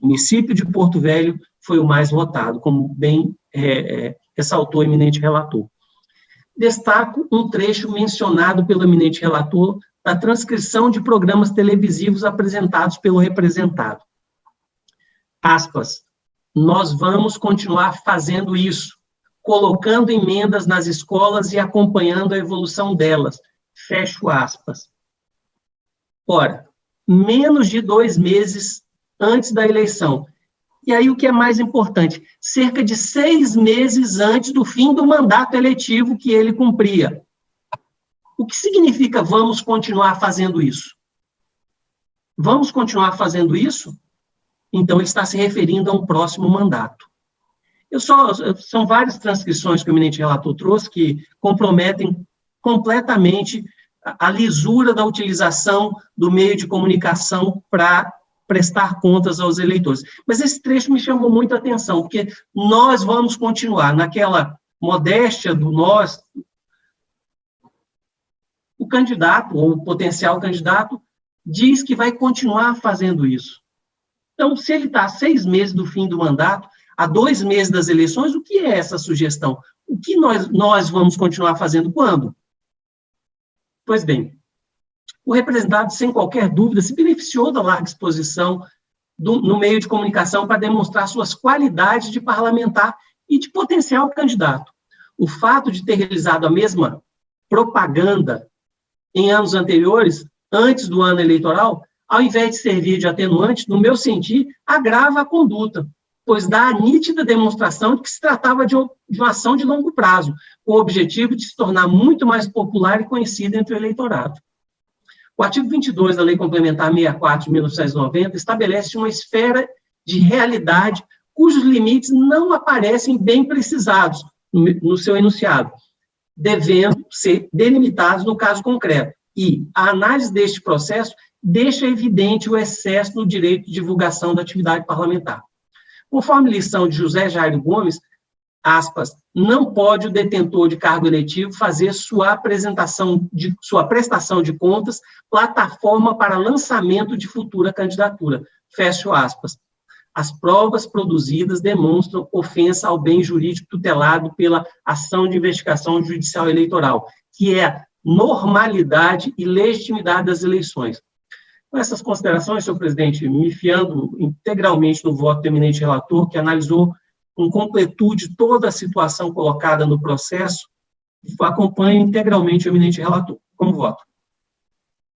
o município de Porto Velho foi o mais votado, como bem ressaltou o eminente relator. Destaco um trecho mencionado pelo eminente relator da transcrição de programas televisivos apresentados pelo representado. Aspas, nós vamos continuar fazendo isso, colocando emendas nas escolas e acompanhando a evolução delas. Fecho aspas. Ora, menos de 2 meses antes da eleição. E aí o que é mais importante, cerca de 6 meses antes do fim do mandato eletivo que ele cumpria. O que significa vamos continuar fazendo isso? Vamos continuar fazendo isso? Então, ele está se referindo a um próximo mandato. São várias transcrições que o eminente relator trouxe que comprometem completamente a lisura da utilização do meio de comunicação para prestar contas aos eleitores. Mas esse trecho me chamou muita atenção, porque nós vamos continuar naquela modéstia do nós. O candidato, ou o potencial candidato, diz que vai continuar fazendo isso. Então, se ele está a 6 meses do fim do mandato, a 2 meses das eleições, o que é essa sugestão? O que nós vamos continuar fazendo quando? Pois bem, o representado, sem qualquer dúvida, se beneficiou da larga exposição no meio de comunicação para demonstrar suas qualidades de parlamentar e de potencial candidato. O fato de ter realizado a mesma propaganda em anos anteriores, antes do ano eleitoral, ao invés de servir de atenuante, no meu sentir, agrava a conduta, pois dá a nítida demonstração de que se tratava de uma ação de longo prazo, com o objetivo de se tornar muito mais popular e conhecida entre o eleitorado. O artigo 22 da Lei Complementar 64 de 1990 estabelece uma esfera de realidade cujos limites não aparecem bem precisados no seu enunciado, devendo ser delimitados no caso concreto. E a análise deste processo deixa evidente o excesso no direito de divulgação da atividade parlamentar. Conforme lição de José Jairo Gomes, aspas, não pode o detentor de cargo eletivo fazer sua prestação de contas plataforma para lançamento de futura candidatura. Fecho aspas. As provas produzidas demonstram ofensa ao bem jurídico tutelado pela ação de investigação judicial eleitoral, que é a normalidade e legitimidade das eleições. Com essas considerações, senhor presidente, me fiando integralmente no voto do eminente relator, que analisou com completude toda a situação colocada no processo, acompanho integralmente o eminente relator. Como voto?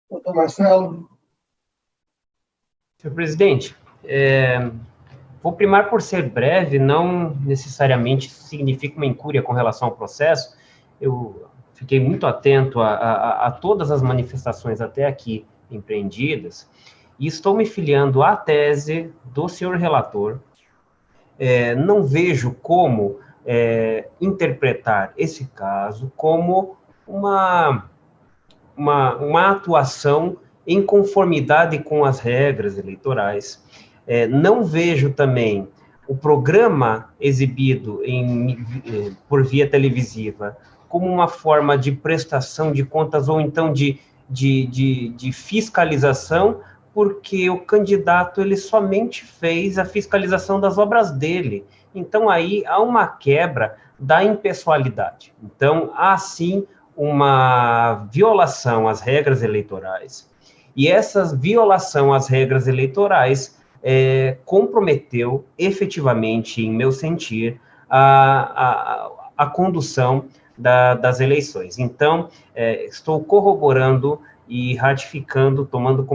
Doutor Marcelo. Senhor presidente, vou primar por ser breve, não necessariamente significa uma incúria com relação ao processo. Eu fiquei muito atento a todas as manifestações até aqui empreendidas, e estou me filiando à tese do senhor relator. Não vejo como interpretar esse caso como uma atuação em conformidade com as regras eleitorais. Não vejo também o programa exibido por via televisiva como uma forma de prestação de contas ou então de fiscalização, porque o candidato ele somente fez a fiscalização das obras dele. Então, aí há uma quebra da impessoalidade. Então, há, sim, uma violação às regras eleitorais. E essa violação às regras eleitorais comprometeu, efetivamente, em meu sentir, a condução das eleições. Então, estou corroborando e ratificando, tomando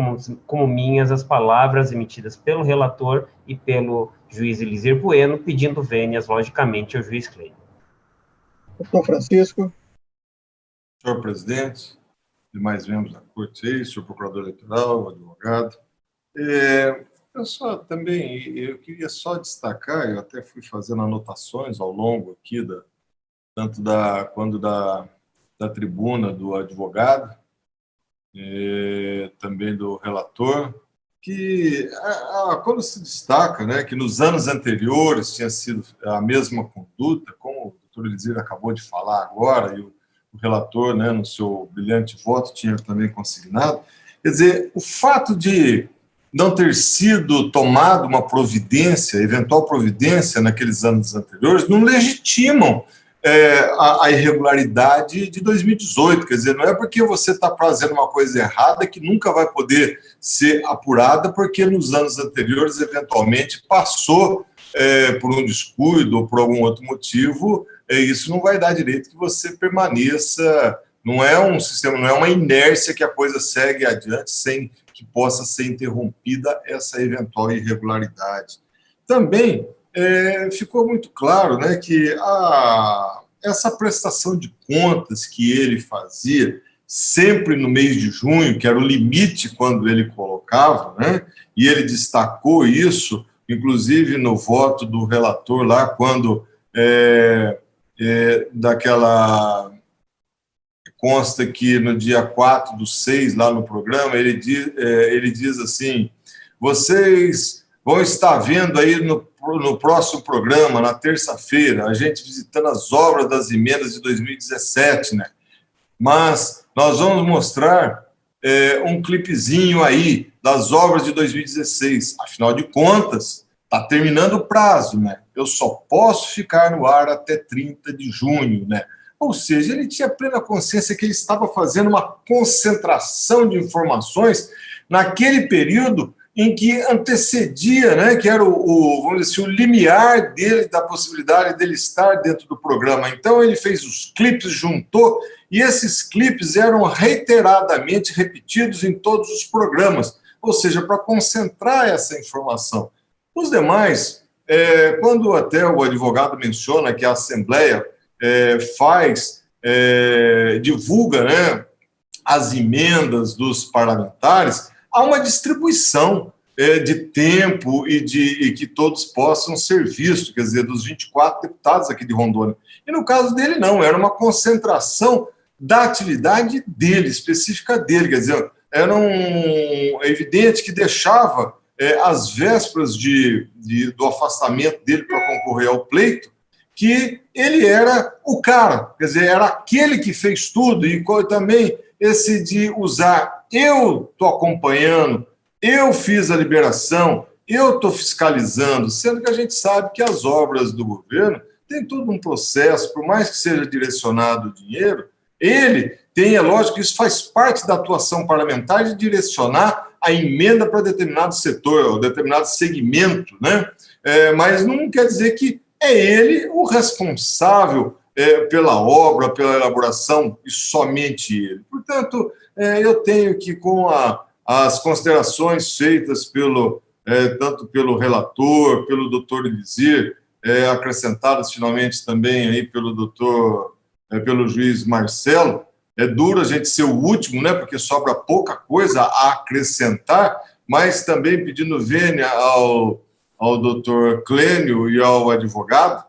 como minhas as palavras emitidas pelo relator e pelo juiz Elísir Bueno, pedindo vênias, logicamente, ao juiz Cleide. Doutor Francisco. Senhor presidente, demais membros da corte aí, senhor procurador eleitoral, advogado. Eu queria só destacar, eu até fui fazendo anotações ao longo aqui, tanto da tribuna do advogado, também do relator, que quando se destaca, né, que nos anos anteriores tinha sido a mesma conduta, como o doutor Elísir acabou de falar agora, e o relator, né, no seu brilhante voto, tinha também consignado, quer dizer, o fato de não ter sido tomada uma providência, eventual providência naqueles anos anteriores, não legitimam a irregularidade de 2018, quer dizer, não é porque você está fazendo uma coisa errada que nunca vai poder ser apurada, porque nos anos anteriores, eventualmente, passou por um descuido ou por algum outro motivo, isso não vai dar direito que você permaneça, não é um sistema, não é uma inércia que a coisa segue adiante sem que possa ser interrompida essa eventual irregularidade. Também ficou muito claro, né, que essa prestação de contas que ele fazia sempre no mês de junho, que era o limite quando ele colocava, né? E ele destacou isso, inclusive no voto do relator lá, quando consta que no dia 4/6, lá no programa, ele diz assim: vocês vão estar vendo aí no próximo programa, na terça-feira, a gente visitando as obras das emendas de 2017, né? Mas nós vamos mostrar um clipezinho aí das obras de 2016. Afinal de contas, está terminando o prazo, né? Eu só posso ficar no ar até 30 de junho, né? Ou seja, ele tinha plena consciência que ele estava fazendo uma concentração de informações naquele período em que antecedia, né, que era vamos dizer assim, o limiar dele, da possibilidade dele estar dentro do programa. Então, ele fez os clipes, juntou, e esses clipes eram reiteradamente repetidos em todos os programas, ou seja, para concentrar essa informação. Os demais, quando até o advogado menciona que a Assembleia divulga, né, as emendas dos parlamentares, há uma distribuição de tempo e que todos possam ser vistos, quer dizer, dos 24 deputados aqui de Rondônia. E no caso dele, não, era uma concentração da atividade dele, específica dele, quer dizer, é evidente que deixava às vésperas do afastamento dele para concorrer ao pleito, que ele era o cara, quer dizer, era aquele que fez tudo, e também esse de usar, eu estou acompanhando, eu fiz a liberação, eu estou fiscalizando, sendo que a gente sabe que as obras do governo têm todo um processo, por mais que seja direcionado o dinheiro, ele tem, é lógico que isso faz parte da atuação parlamentar de direcionar a emenda para determinado setor, ou determinado segmento, né? Mas não quer dizer que é ele o responsável pela obra, pela elaboração, e somente ele. Portanto, eu tenho que, com as considerações feitas tanto pelo relator, pelo doutor Elizir, acrescentadas finalmente também aí pelo juiz Marcelo, é duro a gente ser o último, né, porque sobra pouca coisa a acrescentar, mas também pedindo vênia ao doutor Clênio e ao advogado,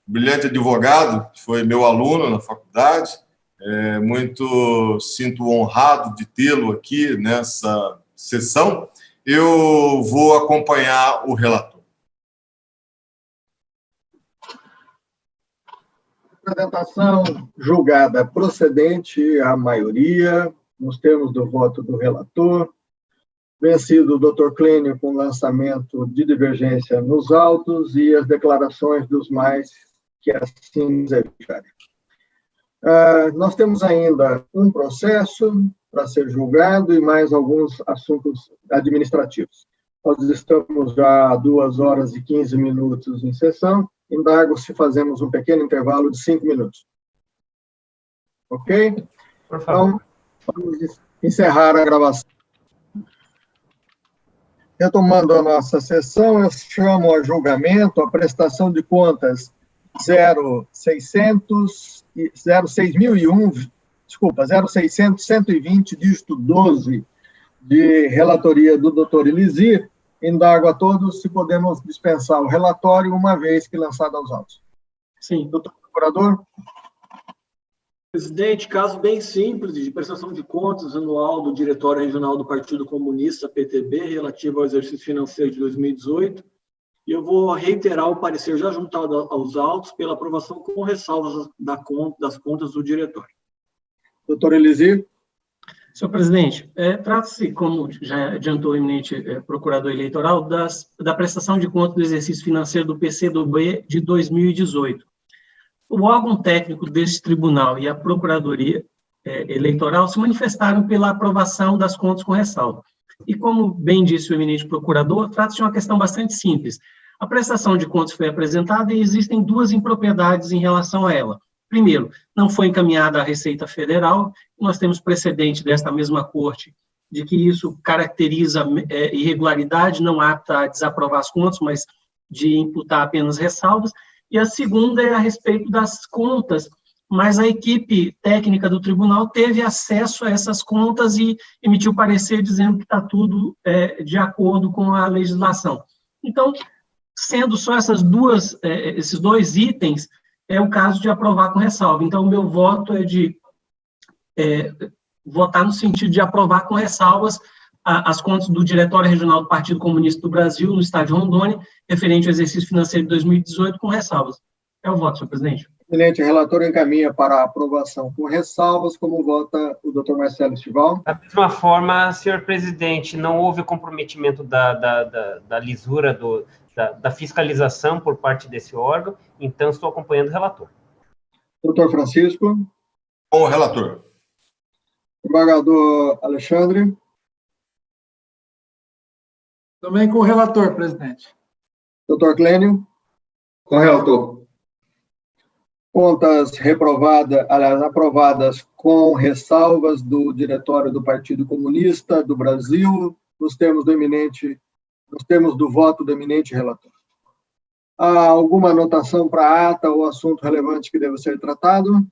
brilhante advogado, que foi meu aluno na faculdade, muito sinto honrado de tê-lo aqui nessa sessão. Eu vou acompanhar o relator. Apresentação julgada procedente à maioria, nos termos do voto do relator, vencido o doutor Clênio com lançamento de divergência nos autos e as declarações dos mais que assim desejarem. Nós temos ainda um processo para ser julgado e mais alguns assuntos administrativos. Nós estamos já há 2h15 em sessão. Indago se fazemos um pequeno intervalo de 5 minutos. Ok? Por favor. Então, vamos encerrar a gravação. Retomando a nossa sessão, eu chamo a julgamento a prestação de contas 06.120, dígito 12, de relatoria do doutor Elizir. Indago a todos se podemos dispensar o relatório, uma vez que lançado aos autos. Sim. Doutor Procurador? Presidente, caso bem simples de prestação de contas anual do Diretório Regional do Partido Comunista, PTB, relativo ao exercício financeiro de 2018, e eu vou reiterar o parecer já juntado aos autos pela aprovação com ressalvas das contas do diretório. Doutor Elizir? Senhor presidente, trata-se, como já adiantou o eminente procurador eleitoral, da prestação de contas do exercício financeiro do PCdoB de 2018. O órgão técnico deste tribunal e a Procuradoria Eleitoral se manifestaram pela aprovação das contas com ressalva. E como bem disse o eminente procurador, trata-se de uma questão bastante simples. A prestação de contas foi apresentada e existem duas impropriedades em relação a ela. Primeiro, não foi encaminhada à Receita Federal, nós temos precedente desta mesma corte de que isso caracteriza irregularidade, não apta a desaprovar as contas, mas de imputar apenas ressalvas. E a segunda é a respeito das contas mas a equipe técnica do tribunal teve acesso a essas contas e emitiu parecer dizendo que está tudo de acordo com a legislação. Então, sendo só esses dois itens, é o caso de aprovar com ressalva. Então, o meu voto é de votar no sentido de aprovar com ressalvas as contas do Diretório Regional do Partido Comunista do Brasil, no estado de Rondônia, referente ao exercício financeiro de 2018, com ressalvas. É o voto, senhor presidente. Excelente. O relator encaminha para a aprovação com ressalvas. Como vota o doutor Marcelo Estival? Da mesma forma, senhor presidente, não houve comprometimento da lisura da fiscalização por parte desse órgão, então estou acompanhando o relator. Doutor Francisco? Com o relator. Embargador Alexandre? Também com o relator, presidente. Doutor Clênio? Com o relator. Contas aprovadas com ressalvas do Diretório do Partido Comunista do Brasil, nos termos do voto do eminente relator. Há alguma anotação para a ata ou assunto relevante que deva ser tratado?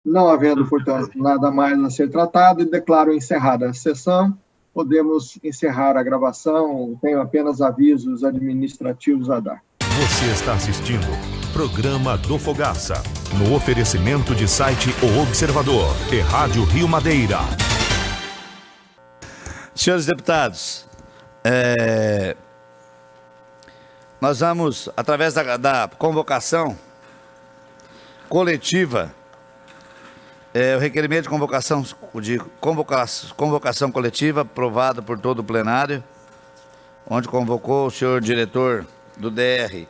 Não havendo, portanto, nada mais a ser tratado, declaro encerrada a sessão. Podemos encerrar a gravação, tenho apenas avisos administrativos a dar. Você está assistindo Programa do Fogaça, no oferecimento de site O Observador e Rádio Rio Madeira. Senhores deputados, nós vamos, através da convocação coletiva, o requerimento de convocação coletiva aprovado por todo o plenário, onde convocou o senhor diretor do DR,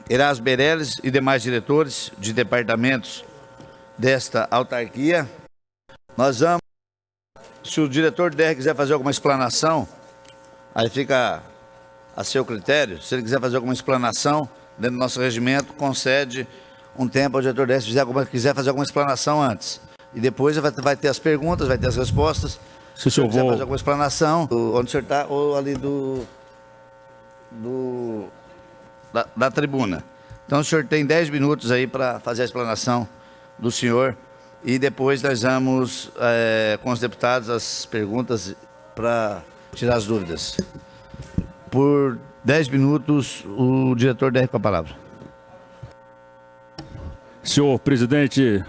Erasmo Meirelles, e demais diretores de departamentos desta autarquia. Nós vamos, se o diretor do DR quiser fazer alguma explanação, aí fica a seu critério. Se ele quiser fazer alguma explanação dentro do nosso regimento, concede um tempo ao diretor do DR, se quiser fazer alguma explanação antes. E depois vai ter as perguntas, vai ter as respostas. Se o senhor quiser fazer alguma explanação, onde o senhor está, ou ali da tribuna. Então o senhor tem 10 minutos aí para fazer a explanação do senhor, e depois nós vamos com os deputados as perguntas para tirar as dúvidas. Por 10 minutos, o diretor der com a palavra. Senhor presidente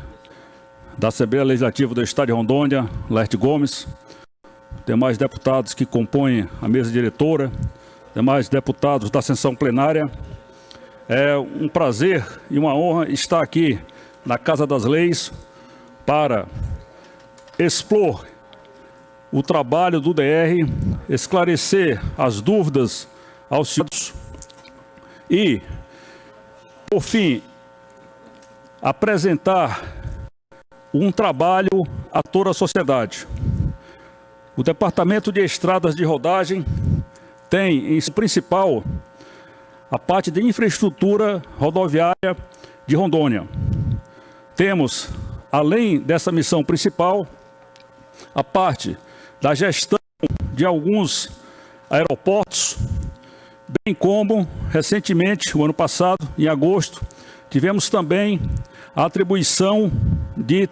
da Assembleia Legislativa do Estado de Rondônia, Laerte Gomes, demais deputados que compõem a mesa diretora, demais deputados da sessão plenária, é um prazer e uma honra estar aqui na Casa das Leis para expor o trabalho do DR, esclarecer as dúvidas aos senhores e, por fim, apresentar um trabalho a toda a sociedade. O Departamento de Estradas de Rodagem tem em seu principal a parte de infraestrutura rodoviária de Rondônia. Temos, além dessa missão principal, a parte da gestão de alguns aeroportos, bem como, recentemente, o ano passado, em agosto, tivemos também a atribuição de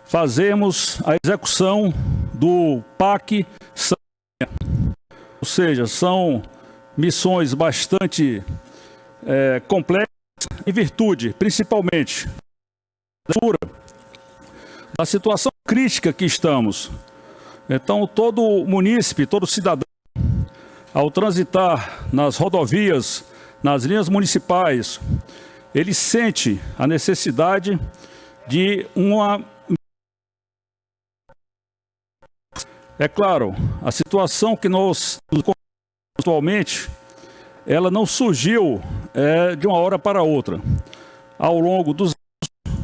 fazermos a execução do PAC, ou seja, são missões bastante complexas, em virtude, principalmente, da situação crítica que estamos. Então, todo munícipe, todo cidadão, ao transitar nas rodovias, nas linhas municipais, ele sente a necessidade de uma... É claro, a situação que nós atualmente, ela não surgiu de uma hora para outra. Ao longo dos anos,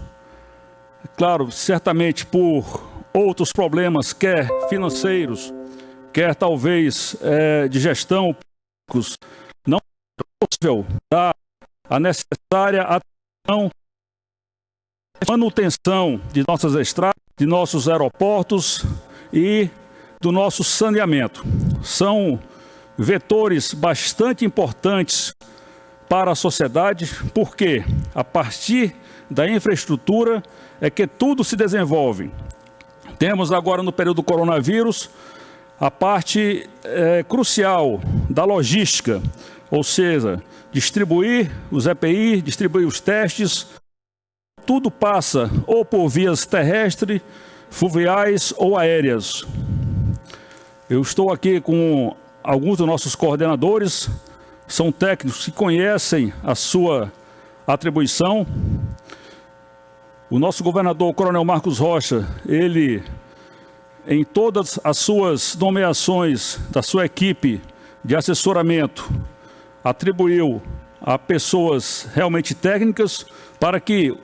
claro, certamente por outros problemas, quer financeiros, quer talvez de gestão, não é possível dar a necessária atenção, manutenção de nossas estradas, de nossos aeroportos e do nosso saneamento. São vetores bastante importantes para a sociedade, porque a partir da infraestrutura é que tudo se desenvolve. Temos agora no período do coronavírus a parte crucial da logística, ou seja, distribuir os EPI, distribuir os testes, tudo passa ou por vias terrestres, fluviais ou aéreas. Eu estou aqui com alguns dos nossos coordenadores, são técnicos que conhecem a sua atribuição. O nosso governador, o Coronel Marcos Rocha, ele, em todas as suas nomeações da sua equipe de assessoramento, atribuiu a pessoas realmente técnicas para que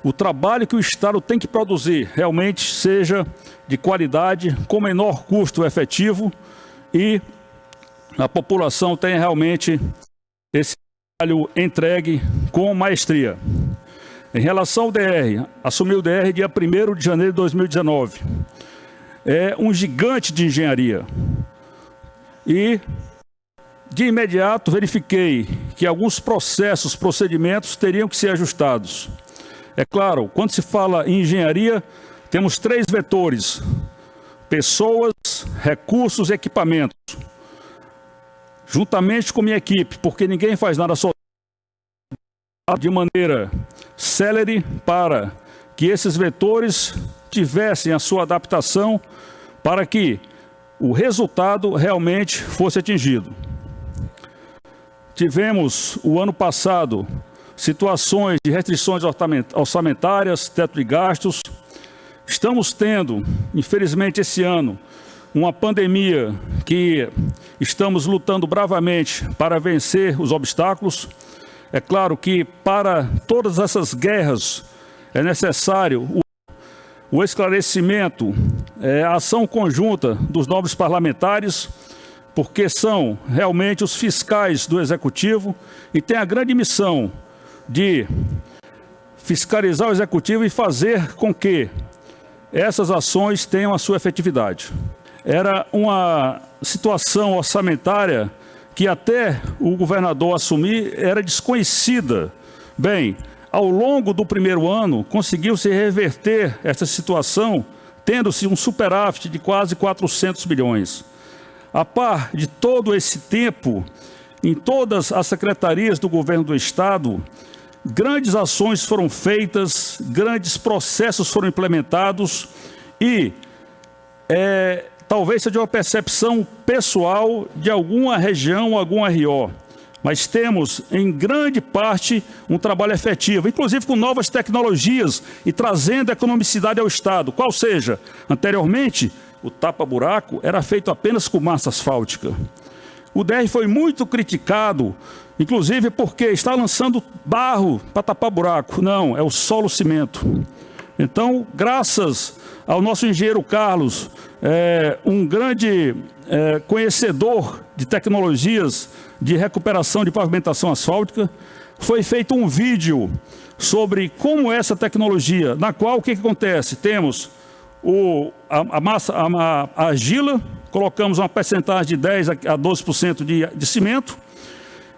o trabalho que o Estado tem que produzir realmente seja de qualidade, com menor custo efetivo e a população tenha realmente esse trabalho entregue com maestria. Em relação ao DR, assumiu o DR dia 1º de janeiro de 2019. É um gigante de engenharia. E, de imediato, verifiquei que alguns processos, procedimentos teriam que ser ajustados. É claro, quando se fala em engenharia, temos 3 vetores: pessoas, recursos e equipamentos. Juntamente com minha equipe, porque ninguém faz nada sozinho, de maneira célere para que esses vetores tivessem a sua adaptação para que o resultado realmente fosse atingido. Tivemos, o ano passado, situações de restrições orçamentárias, teto de gastos. Estamos tendo, infelizmente, esse ano, uma pandemia que estamos lutando bravamente para vencer os obstáculos. É claro que para todas essas guerras é necessário o esclarecimento, a ação conjunta dos nobres parlamentares, porque são realmente os fiscais do Executivo e têm a grande missão de fiscalizar o Executivo e fazer com que essas ações tenham a sua efetividade. Era uma situação orçamentária que até o governador assumir era desconhecida. Bem, ao longo do primeiro ano, conseguiu-se reverter essa situação, tendo-se um superávit de quase 400 bilhões. A par de todo esse tempo, em todas as secretarias do governo do Estado, grandes ações foram feitas, grandes processos foram implementados e talvez seja uma percepção pessoal de alguma região, algum RO. Mas temos, em grande parte, um trabalho efetivo, inclusive com novas tecnologias e trazendo economicidade ao Estado. Qual seja, anteriormente, o tapa-buraco era feito apenas com massa asfáltica. O DR foi muito criticado, inclusive porque está lançando barro para tapar buraco. Não, é o solo cimento. Então, graças ao nosso engenheiro Carlos, um grande conhecedor de tecnologias de recuperação de pavimentação asfáltica, foi feito um vídeo sobre como essa tecnologia, na qual o que acontece? Temos a argila, colocamos uma percentagem de 10% a 12% de cimento,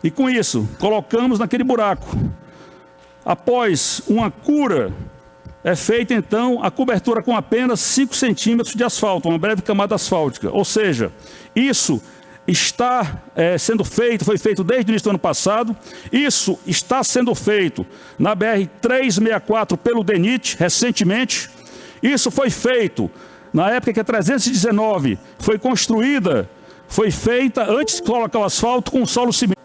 e com isso, colocamos naquele buraco. Após uma cura, é feita então a cobertura com apenas 5 centímetros de asfalto, uma breve camada asfáltica. Ou seja, isso está sendo feito, foi feito desde o início do ano passado, isso está sendo feito na BR-364 pelo DENIT, recentemente. Isso foi feito na época que a 319 foi construída, foi feita antes de colocar o asfalto com solo cimento.